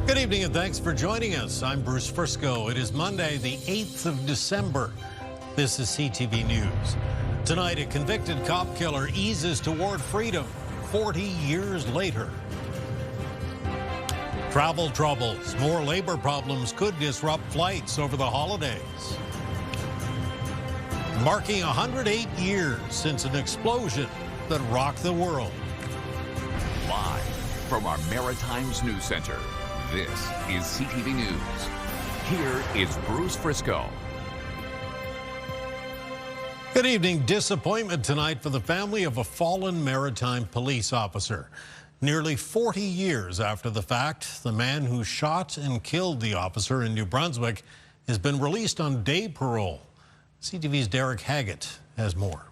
Good evening and thanks for joining us. I'm Bruce Frisco. It is Monday, the 8th of December. This is CTV News. Tonight, a convicted cop killer eases toward freedom 40 years later. Travel troubles. More labor problems could disrupt flights over the holidays. Marking 108 years since an explosion that rocked the world. Live from our Maritimes News Center, this is CTV News. Here is Bruce Frisco. Good evening. Disappointment tonight for the family of a fallen maritime police officer. Nearly 40 years after the fact, the man who shot and killed the officer in New Brunswick has been released on day parole. CTV's Derek Haggett has more.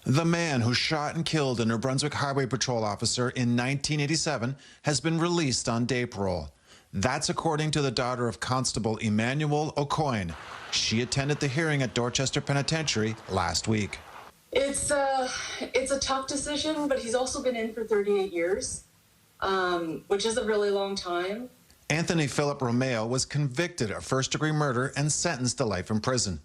The man who shot and killed a New Brunswick Highway Patrol officer in 1987 has been released on day parole. That's according to the daughter of Constable Emmanuel O'Coin. She attended the hearing at Dorchester Penitentiary last week. It's a tough decision, but he's also been in for 38 years, which is a really long time. Anthony Philip Romeo was convicted of first-degree murder and sentenced to life in prison.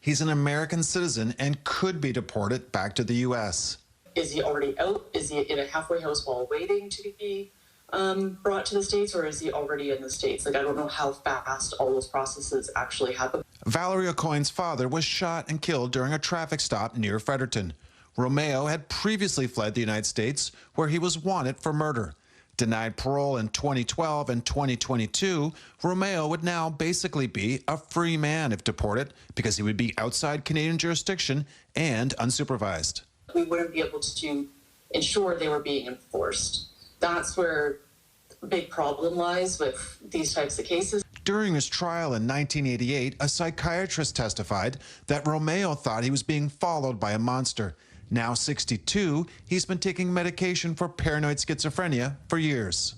He's an American citizen and could be deported back to the U.S. Is he already out? Is he in a halfway house while waiting to be brought to the States, or is he already in the States? Like, I don't know how fast all those processes actually happen. Valerie O'Coin's father was shot and killed during a traffic stop near Fredericton. Romeo had previously fled the United States, where he was wanted for murder. Denied parole in 2012 and 2022, Romeo would now basically be a free man if deported because he would be outside Canadian jurisdiction and unsupervised. We wouldn't be able to ensure they were being enforced. That's where the big problem lies with these types of cases. During his trial in 1988, a psychiatrist testified that Romeo thought he was being followed by a monster. Now 62, he's been taking medication for paranoid schizophrenia for years.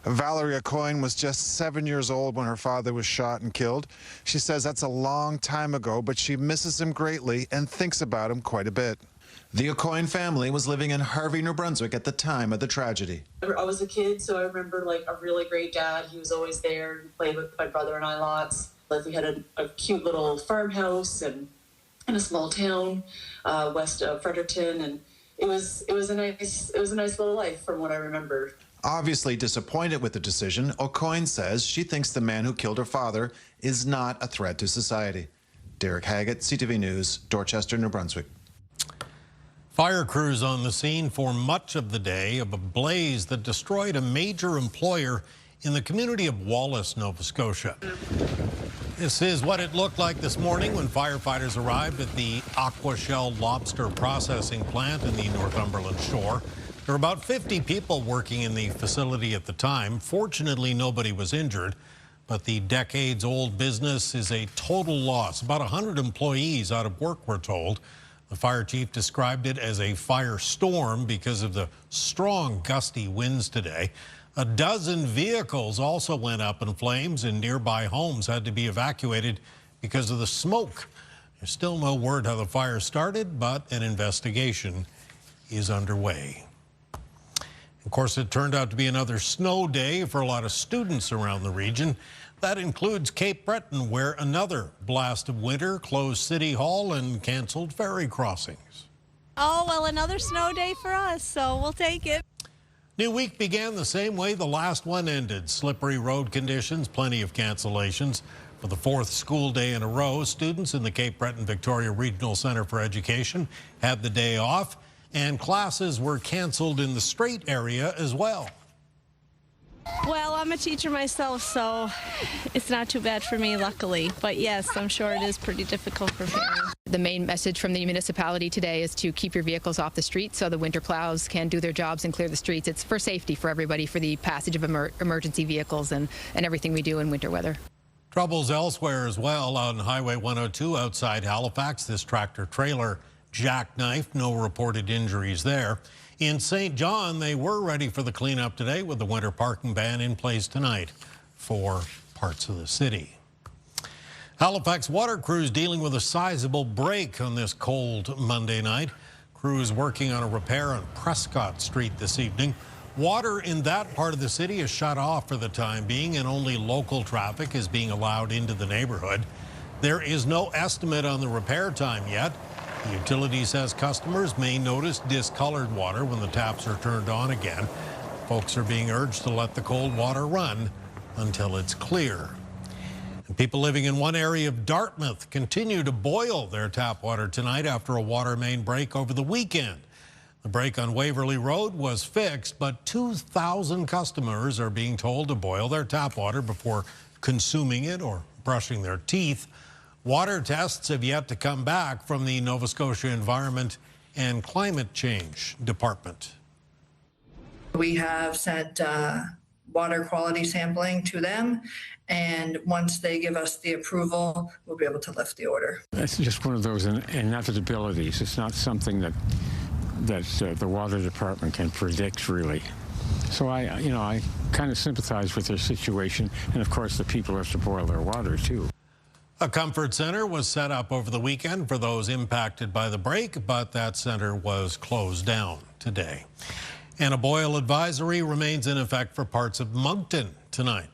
Valerie O'Coin was just 7 years old when her father was shot and killed. She says that's a long time ago, but she misses him greatly and thinks about him quite a bit. The O'Coin family was living in Harvey, New Brunswick at the time of the tragedy. I was a kid, so I remember like a really great dad. He was always there. He played with my brother and I lots. Like, we had a cute little farmhouse and in a small town west of Fredericton, and it was a nice little life from what I remember. Obviously disappointed with the decision, O'Coin says she thinks the man who killed her father is not a threat to society. Derek Haggett, CTV News, Dorchester, New Brunswick. Fire crews on the scene for much of the day of a blaze that destroyed a major employer in the community of Wallace, Nova Scotia. This is what it looked like this morning when firefighters arrived at the Aquashell Lobster processing plant in the Northumberland shore. There were about 50 people working in the facility at the time. Fortunately, nobody was injured, but the decades-old business is a total loss. About 100 employees out of work, we're told. The fire chief described it as a firestorm because of the strong, gusty winds today. A dozen vehicles also went up in flames, and nearby homes had to be evacuated because of the smoke. There's still no word how the fire started, but an investigation is underway. Of course, it turned out to be another snow day for a lot of students around the region. That includes Cape Breton, where another blast of winter closed City Hall and canceled ferry crossings. Oh, well, another snow day for us, so we'll take it. New week began the same way the last one ended. Slippery road conditions, plenty of cancellations. For the fourth school day in a row, students in the Cape Breton Victoria Regional Center for Education had the day off, and classes were canceled in the Strait area as well. Well, I'm a teacher myself, so it's not too bad for me, luckily. But yes, I'm sure it is pretty difficult for parents. The main message from the municipality today is to keep your vehicles off the street so the winter plows can do their jobs and clear the streets. It's for safety for everybody, for the passage of emergency vehicles and everything we do in winter weather. Troubles elsewhere as well on Highway 102 outside Halifax. This tractor trailer jackknifed, no reported injuries there. In St. John, they were ready for the cleanup today with the winter parking ban in place tonight for parts of the city. Halifax water crews dealing with a sizable break on this cold Monday night. Crews working on a repair on Prescott Street this evening. Water in that part of the city is shut off for the time being, and only local traffic is being allowed into the neighborhood. There is no estimate on the repair time yet. The utility says customers may notice discolored water when the taps are turned on again. Folks are being urged to let the cold water run until it's clear. And people living in one area of Dartmouth continue to boil their tap water tonight after a water main break over the weekend. The break on Waverly Road was fixed, but 2,000 customers are being told to boil their tap water before consuming it or brushing their teeth. Water tests have yet to come back from the Nova Scotia Environment and Climate Change Department. We have sent water quality sampling to them, and once they give us the approval, we'll be able to lift the order. It's just one of those inevitabilities. It's not something that the water department can predict, really. So I kind of sympathize with their situation, and of course the people have to boil their water too. A comfort center was set up over the weekend for those impacted by the break, but that center was closed down today. And a boil advisory remains in effect for parts of Moncton tonight.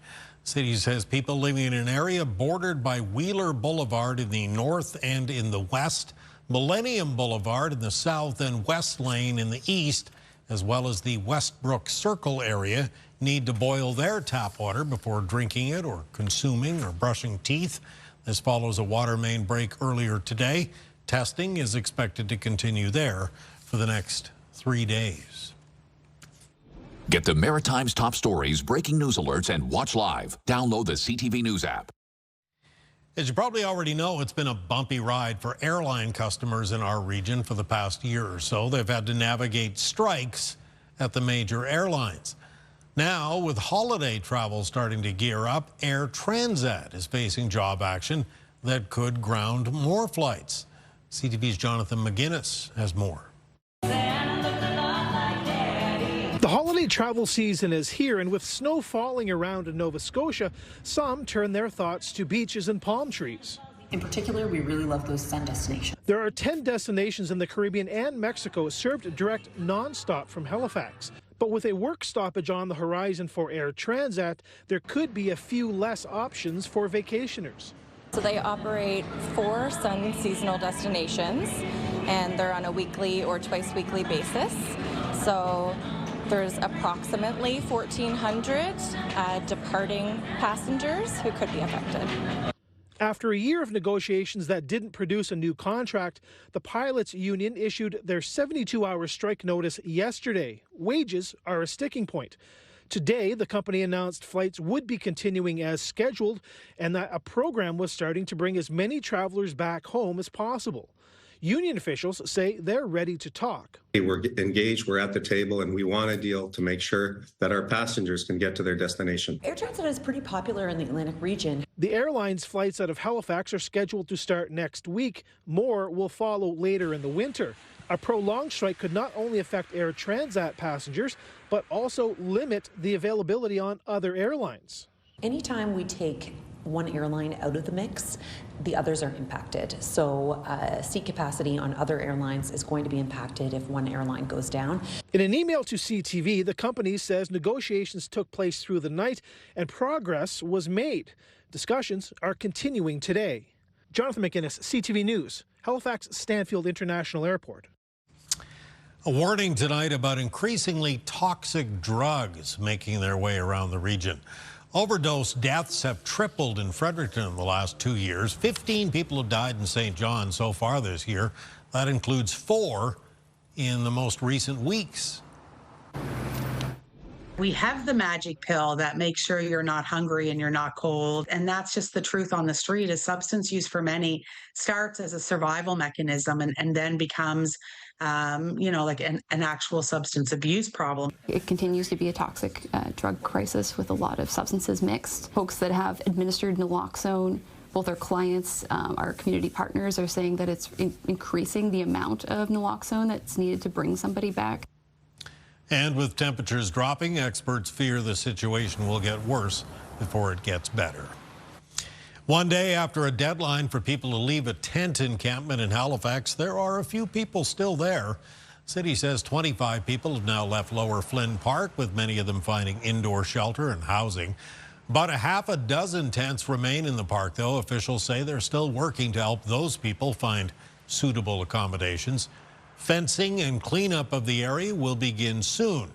The city says people living in an area bordered by Wheeler Boulevard in the north and in the west, Millennium Boulevard in the south, and West Lane in the east, as well as the Westbrook Circle area, need to boil their tap water before drinking it or consuming or brushing teeth. This follows a water main break earlier today. Testing is expected to continue there for the next 3 days. Get the Maritime's top stories, breaking news alerts, and watch live. Download the CTV News app. As you probably already know, it's been a bumpy ride for airline customers in our region for the past year or so. They've had to navigate strikes at the major airlines. Now, with holiday travel starting to gear up, Air Transat is facing job action that could ground more flights. CTV's Jonathan McGuinness has more. The holiday travel season is here, and with snow falling around in Nova Scotia, some turn their thoughts to beaches and palm trees. In particular, we really love those sun destinations. There are 10 destinations in the Caribbean and Mexico served direct nonstop from Halifax. But with a work stoppage on the horizon for Air Transat, there could be a few less options for vacationers. So they operate 4 sun seasonal destinations, and they're on a weekly or twice weekly basis. So there's approximately 1,400 departing passengers who could be affected. After a year of negotiations that didn't produce a new contract, the pilots' union issued their 72-hour strike notice yesterday. Wages are a sticking point. Today, the company announced flights would be continuing as scheduled and that a program was starting to bring as many travelers back home as possible. Union officials say they're ready to talk. We're engaged, we're at the table, and we want a deal to make sure that our passengers can get to their destination. Air Transat is pretty popular in the Atlantic region. The airline's flights out of Halifax are scheduled to start next week. More will follow later in the winter. A prolonged strike could not only affect Air Transat passengers, but also limit the availability on other airlines. Anytime we take one airline out of the mix, the others are impacted. So seat capacity on other airlines is going to be impacted if one airline goes down. In an email to CTV, the company says negotiations took place through the night and progress was made. Discussions are continuing today. Jonathan McGuinness, CTV News, Halifax Stanfield International Airport. A warning tonight about increasingly toxic drugs making their way around the region. Overdose deaths have tripled in Fredericton in the last 2 years. 15 people have died in St. John so far this year. That includes 4 in the most recent weeks. We have the magic pill that makes sure you're not hungry and you're not cold. And that's just the truth on the street. Is substance use for many starts as a survival mechanism and then becomes like an actual substance abuse problem. It continues to be a toxic drug crisis with a lot of substances mixed. Folks that have administered naloxone, both our clients, our community partners are saying that it's increasing the amount of naloxone that's needed to bring somebody back. And with temperatures dropping, experts fear the situation will get worse before it gets better. One day after a deadline for people to leave a tent encampment in Halifax, there are a few people still there. City says 25 people have now left Lower Flynn Park, with many of them finding indoor shelter and housing. About a half a dozen tents remain in the park, though. Officials say they're still working to help those people find suitable accommodations. Fencing and cleanup of the area will begin soon.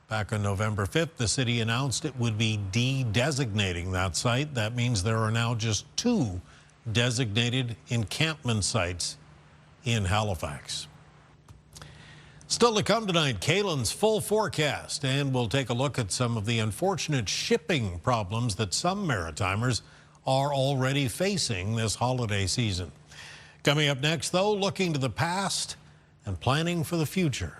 Back on November 5th, the city announced it would be de-designating that site. That means there are now just 2 designated encampment sites in Halifax. Still to come tonight, Kaylin's full forecast, and we'll take a look at some of the unfortunate shipping problems that some Maritimers are already facing this holiday season. Coming up next, though, looking to the past and planning for the future.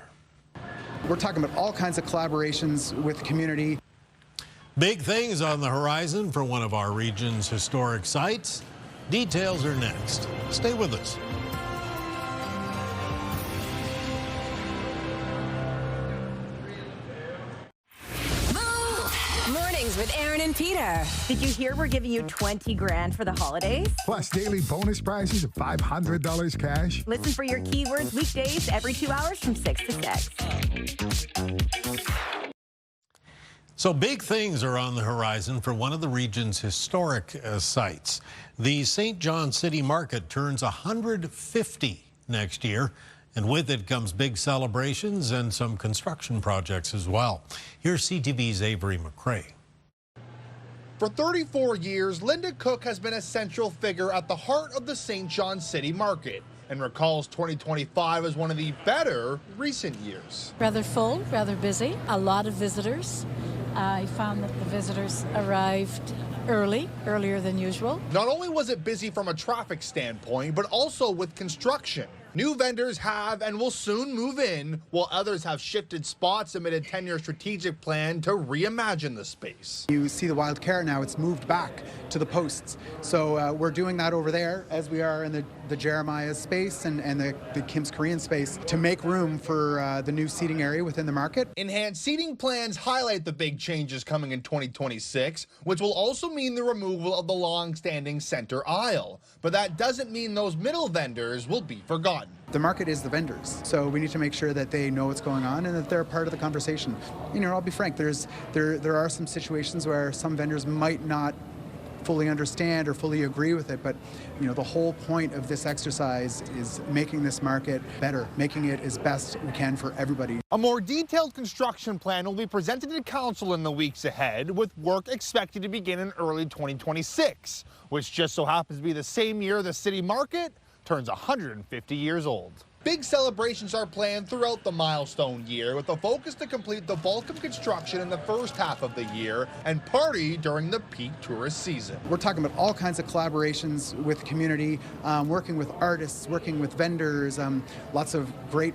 We're talking about all kinds of collaborations with the community. Big things on the horizon for one of our region's historic sites. Details are next. Stay with us. Mornings with Aaron and Peter. Did you hear we're giving you 20 grand for the holidays? Plus daily bonus prizes of $500 cash. Listen for your keywords weekdays every 2 hours from 6 to 6. So big things are on the horizon for one of the region's historic sites. The St. John City Market turns 150 next year, and with it comes big celebrations and some construction projects as well. Here's CTV's Avery McCrae. For 34 years, Linda Cook has been a central figure at the heart of the St. John City Market and recalls 2025 as one of the better recent years. Rather full, rather busy, a lot of visitors. I found that the visitors arrived earlier than usual. Not only was it busy from a traffic standpoint, but also with construction. New vendors have and will soon move in, while others have shifted spots amid a 10-year strategic plan to reimagine the space. You see the wild carrot now, it's moved back to the posts. So we're doing that over there as we are in the Jeremiah space and the Kim's Korean space to make room for the new seating area within the market. Enhanced seating plans highlight the big changes coming in 2026, which will also mean the removal of the long-standing center aisle. But that doesn't mean those middle vendors will be forgotten. The market is the vendors, so we need to make sure that they know what's going on and that they're part of the conversation. You know, I'll be frank, there are some situations where some vendors might not fully understand or fully agree with it, but you know, the whole point of this exercise is making this market better, making it as best we can for everybody. A more detailed construction plan will be presented to council in the weeks ahead, with work expected to begin in early 2026, which just so happens to be the same year the city market turns 150 years old. Big celebrations are planned throughout the milestone year, with a focus to complete the bulk of construction in the first half of the year and party during the peak tourist season. We're talking about all kinds of collaborations with the community, working with artists, working with vendors, lots of great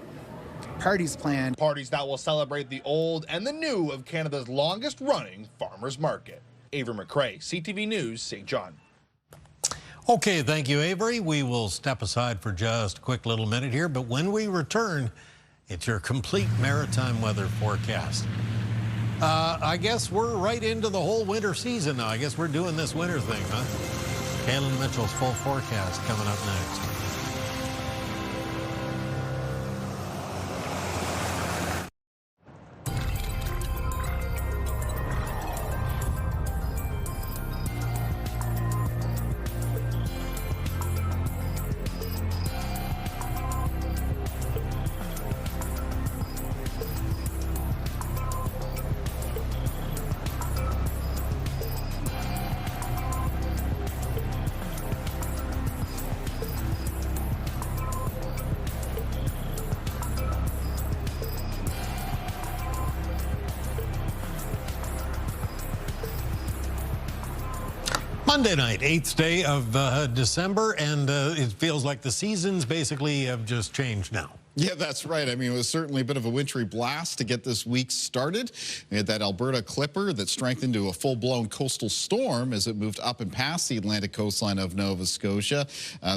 parties planned. Parties that will celebrate the old and the new of Canada's longest running farmers market. Avery McCrae, CTV News, St. John. Okay, thank you, Avery. We will step aside for just a quick little minute here, but when we return, it's your complete maritime weather forecast. I guess we're right into the whole winter season now. I guess we're doing this winter thing, huh? Kaylin Mitchell's full forecast coming up next. Monday night, 8th day of December, and it feels like the seasons basically have just changed now. Yeah, that's right. I mean, it was certainly a bit of a wintry blast to get this week started. We had that Alberta Clipper that strengthened to a full-blown coastal storm as it moved up and past the Atlantic coastline of Nova Scotia.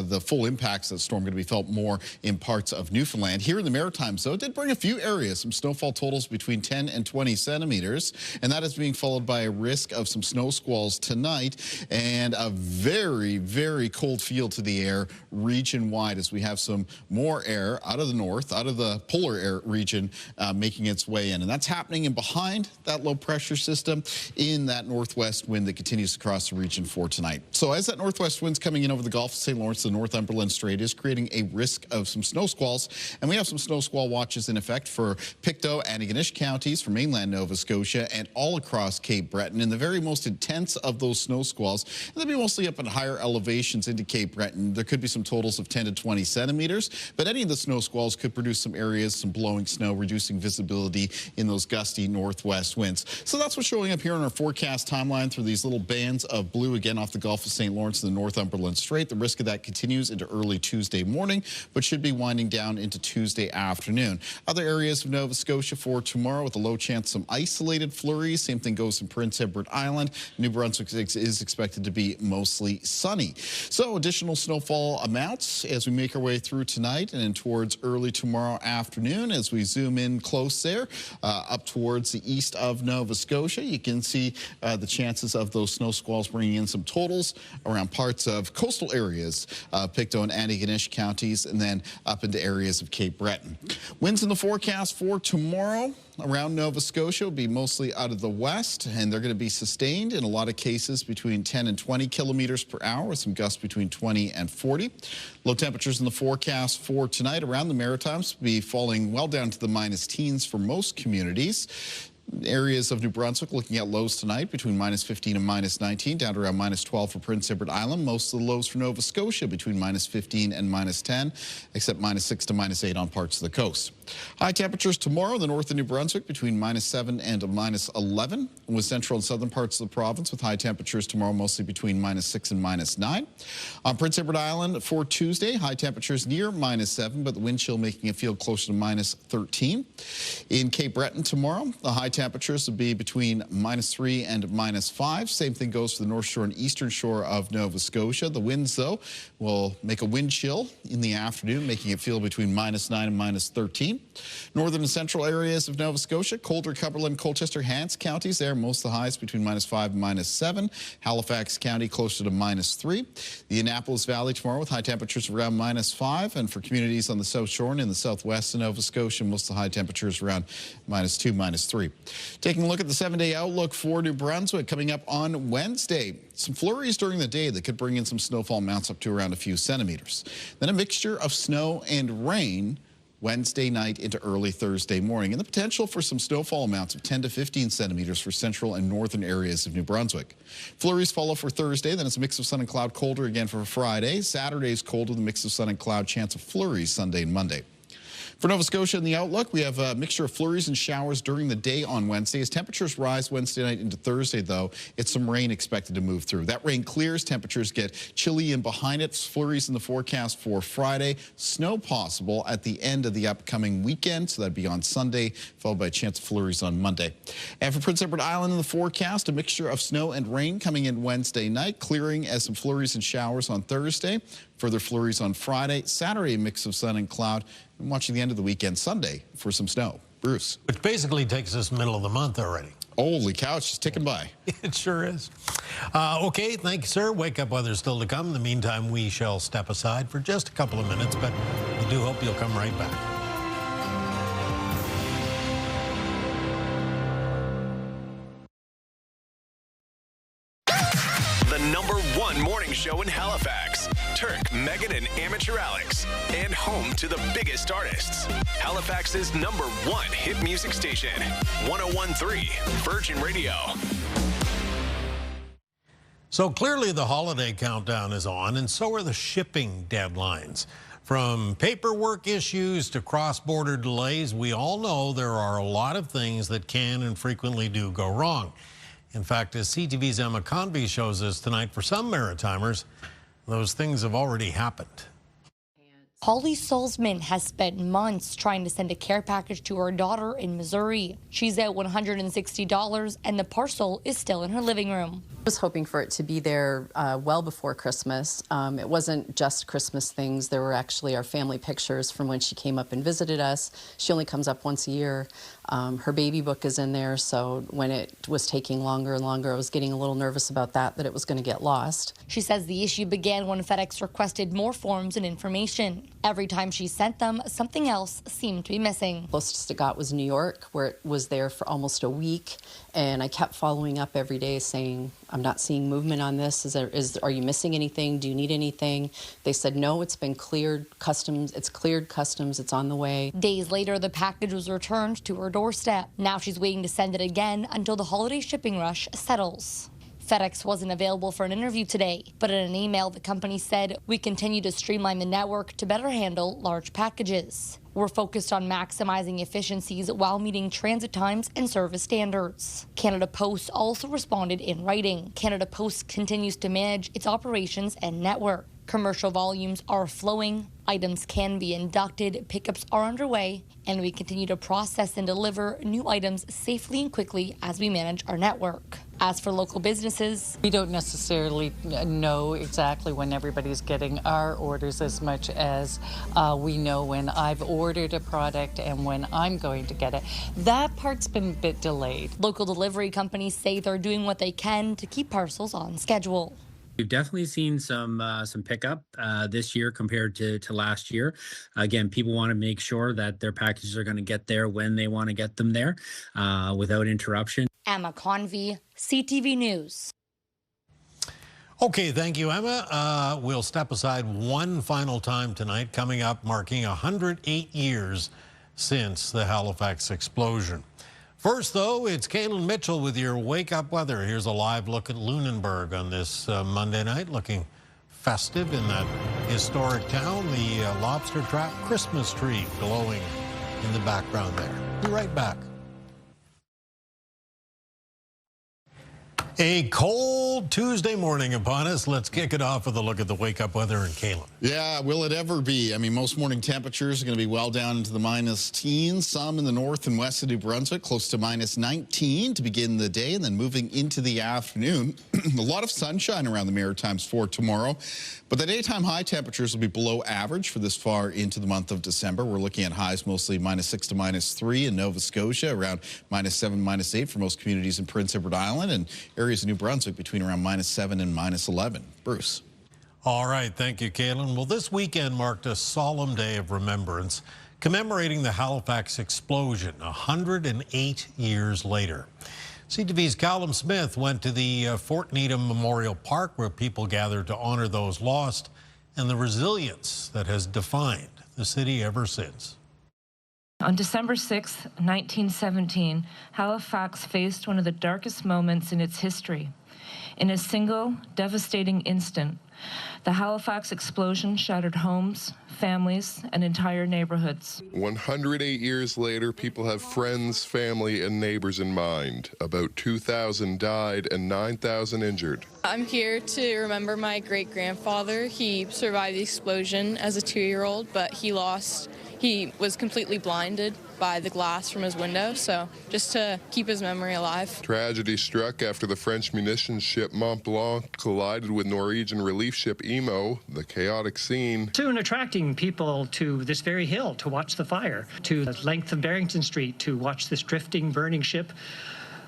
The full impacts of the storm going to be felt more in parts of Newfoundland. Here in the Maritimes, though, it did bring a few areas, some snowfall totals between 10 and 20 centimeters, and that is being followed by a risk of some snow squalls tonight and a very, very cold feel to the air region-wide as we have some more air out of the north north, out of the polar region, making its way in. And that's happening in behind that low pressure system in that northwest wind that continues to cross the region for tonight. So as that northwest wind's coming in over the Gulf of St. Lawrence, the Northumberland Strait is creating a risk of some snow squalls. And we have some snow squall watches in effect for Pictou, Antigonish counties, for mainland Nova Scotia, and all across Cape Breton. And the very most intense of those snow squalls, and they'll be mostly up at higher elevations into Cape Breton. There could be some totals of 10 to 20 centimeters, but any of the snow squalls could produce some areas, some blowing snow, reducing visibility in those gusty northwest winds. So that's what's showing up here on our forecast timeline through these little bands of blue, again, off the Gulf of St. Lawrence and the Northumberland Strait. The risk of that continues into early Tuesday morning, but should be winding down into Tuesday afternoon. Other areas of Nova Scotia for tomorrow with a low chance some isolated flurries. Same thing goes in Prince Edward Island. New Brunswick is expected to be mostly sunny. So additional snowfall amounts as we make our way through tonight and towards early tomorrow afternoon. As we zoom in close there, up towards the east of Nova Scotia, you can see the chances of those snow squalls bringing in some totals around parts of coastal areas, Pictou and Antigonish counties, and then up into areas of Cape Breton. Winds in the forecast for tomorrow around Nova Scotia will be mostly out of the west, and they're going to be sustained in a lot of cases between 10 and 20 kilometers per hour, with some gusts between 20 and 40. Low temperatures in the forecast for tonight around the Maritimes will be falling well down to the minus teens for most communities. Areas of New Brunswick looking at lows tonight between minus 15 and minus 19, down to around minus 12 for Prince Edward Island. Most of the lows for Nova Scotia between minus 15 and minus 10, except minus 6 to minus 8 on parts of the coast. High temperatures tomorrow in the north of New Brunswick between minus 7 and minus 11, with central and southern parts of the province with high temperatures tomorrow mostly between minus 6 and minus 9. On Prince Edward Island for Tuesday, high temperatures near minus 7, but the wind chill making it feel closer to minus 13. In Cape Breton tomorrow, the high temperatures will be between minus 3 and minus 5. Same thing goes for the north shore and eastern shore of Nova Scotia. The winds, though, will make a wind chill in the afternoon, making it feel between minus 9 and minus 13. Northern and central areas of Nova Scotia, colder Cumberland, Colchester, Hants counties, there most of the highs between minus 5 and minus 7. Halifax County closer to minus 3. The Annapolis Valley tomorrow with high temperatures around minus 5. And for communities on the South Shore and in the southwest of Nova Scotia, most of the high temperatures around minus 2, minus 3. Taking a look at the 7-day outlook for New Brunswick coming up on Wednesday. Some flurries during the day that could bring in some snowfall amounts up to around a few centimeters. Then a mixture of snow and rain Wednesday night into early Thursday morning, and the potential for some snowfall amounts of 10 to 15 centimeters for central and northern areas of New Brunswick. Flurries follow for Thursday, then it's a mix of sun and cloud, colder again for Friday. Saturday's cold with a mix of sun and cloud, chance of flurries Sunday and Monday. For Nova Scotia in the outlook, we have a mixture of flurries and showers during the day on Wednesday. As temperatures rise Wednesday night into Thursday, though, it's some rain expected to move through. That rain clears, temperatures get chilly in behind it. Flurries in the forecast for Friday. Snow possible at the end of the upcoming weekend, so that'd be on Sunday, followed by a chance of flurries on Monday. And for Prince Edward Island in the forecast, a mixture of snow and rain coming in Wednesday night, clearing as some flurries and showers on Thursday. Further flurries on Friday. Saturday, a mix of sun and cloud. I'm watching the end of the weekend Sunday for some snow. Bruce. Which basically takes us middle of the month already. Holy cow, it's just ticking by. It sure is. Okay, thank you, sir. Wake up weather still to come. In the meantime, we shall step aside for just a couple of minutes, but we do hope you'll come right back. The #1 morning show in Halifax. Turk, Megan, and Amateur Alex. And home to the biggest artists. Halifax's #1 hit music station. 101.3 Virgin Radio. So clearly the holiday countdown is on, and so are the shipping deadlines. From paperwork issues to cross-border delays, we all know there are a lot of things that can and frequently do go wrong. In fact, as CTV's Emma Convey shows us tonight, for some Maritimers, those things have already happened. Holly Salzman has spent months trying to send a care package to her daughter in Missouri. She's out $160 and the parcel is still in her living room. was hoping for it to be there well before Christmas. It wasn't just Christmas things. There were actually our family pictures from when she came up and visited us. She only comes up once a year. Her baby book is in there, so when it was taking longer and longer, I was getting a little nervous about that it was going to get lost. She says the issue began when FedEx requested more forms and information. Every time she sent them, something else seemed to be missing. Closest it got was New York, where it was there for almost a week, and I kept following up every day saying, I'm not seeing movement on this. Are you missing anything? Do you need anything? They said, no, it's been cleared customs. It's cleared customs. It's on the way. Days later, the package was returned to her doorstep. Now she's waiting to send it again until the holiday shipping rush settles. FedEx wasn't available for an interview today, but in an email, the company said, we continue to streamline the network to better handle large packages. We're focused on maximizing efficiencies while meeting transit times and service standards. Canada Post also responded in writing. Canada Post continues to manage its operations and network. Commercial volumes are flowing, items can be inducted, pickups are underway, and we continue to process and deliver new items safely and quickly as we manage our network. As for local businesses, we don't necessarily know exactly when everybody's getting our orders as much as we know when I've ordered a product and when I'm going to get it. That part's been a bit delayed. Local delivery companies say they're doing what they can to keep parcels on schedule. We've definitely seen some pickup this year compared to last year. Again, people want to make sure that their packages are going to get there when they want to get them there without interruption. Emma Convey, CTV News. Okay, thank you, Emma. We'll step aside one final time tonight, coming up marking 108 years since the Halifax explosion. First, though, it's Kaylin Mitchell with your wake-up weather. Here's a live look at Lunenburg on this Monday night, looking festive in that historic town. The Lobster Trap Christmas tree glowing in the background there. Be right back. A cold Tuesday morning upon us. Let's kick it off with a look at the wake-up weather in Kaylin. Yeah, will it ever be? I mean, most morning temperatures are going to be well down into the minus teens. Some in the north and west of New Brunswick, close to minus 19 to begin the day, and then moving into the afternoon. A lot of sunshine around the Maritimes for tomorrow, but the daytime high temperatures will be below average for this far into the month of December. We're looking at highs mostly minus 6 to minus 3 in Nova Scotia, around minus 7, minus 8 for most communities in Prince Edward Island, and areas of New Brunswick between around minus 7 and minus 11. Bruce. All right, thank you, Kaylin. Well, this weekend marked a solemn day of remembrance, commemorating the Halifax explosion 108 years later. CTV's Callum Smith went to the Fort Needham Memorial Park, where people gathered to honor those lost and the resilience that has defined the city ever since. On December 6, 1917, Halifax faced one of the darkest moments in its history. In a single, devastating instant, the Halifax explosion shattered homes, families, and entire neighborhoods. 108 years later, people have friends, family, and neighbors in mind. About 2,000 died and 9,000 injured. I'm here to remember my great-grandfather. He survived the explosion as a 2-year-old, but he was completely blinded by the glass from his window, so just to keep his memory alive. Tragedy struck after the French munitions ship Mont Blanc collided with Norwegian relief ship Emo. The chaotic scene soon attracting people to this very hill to watch the fire, to the length of Barrington Street to watch this drifting, burning ship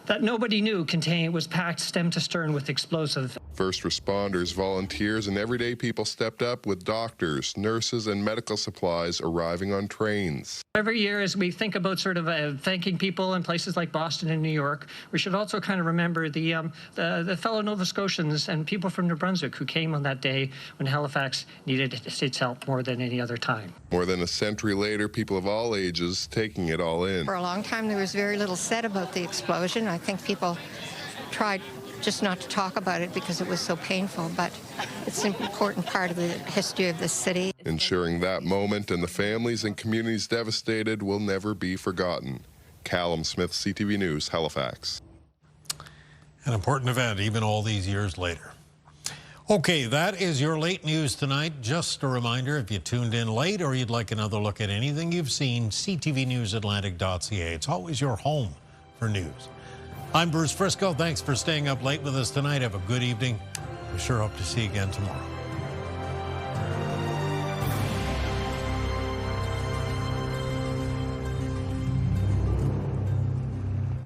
that nobody knew was packed stem to stern with explosive. First responders, volunteers, and everyday people stepped up with doctors, nurses, and medical supplies arriving on trains. Every year, as we think about sort of thanking people in places like Boston and New York, we should also kind of remember the fellow Nova Scotians and people from New Brunswick who came on that day when Halifax needed its help more than any other time. More than a century later, people of all ages taking it all in. For a long time, there was very little said about the explosion. I think people tried just not to talk about it because it was so painful, but it's an important part of the history of this city. Ensuring that moment and the families and communities devastated will never be forgotten. Callum Smith, CTV News, Halifax. An important event, even all these years later. Okay, that is your late news tonight. Just a reminder, if you tuned in late or you'd like another look at anything you've seen, ctvnewsatlantic.ca. It's always your home for news. I'm Bruce Frisco. Thanks for staying up late with us tonight. Have a good evening. We sure hope to see you again tomorrow.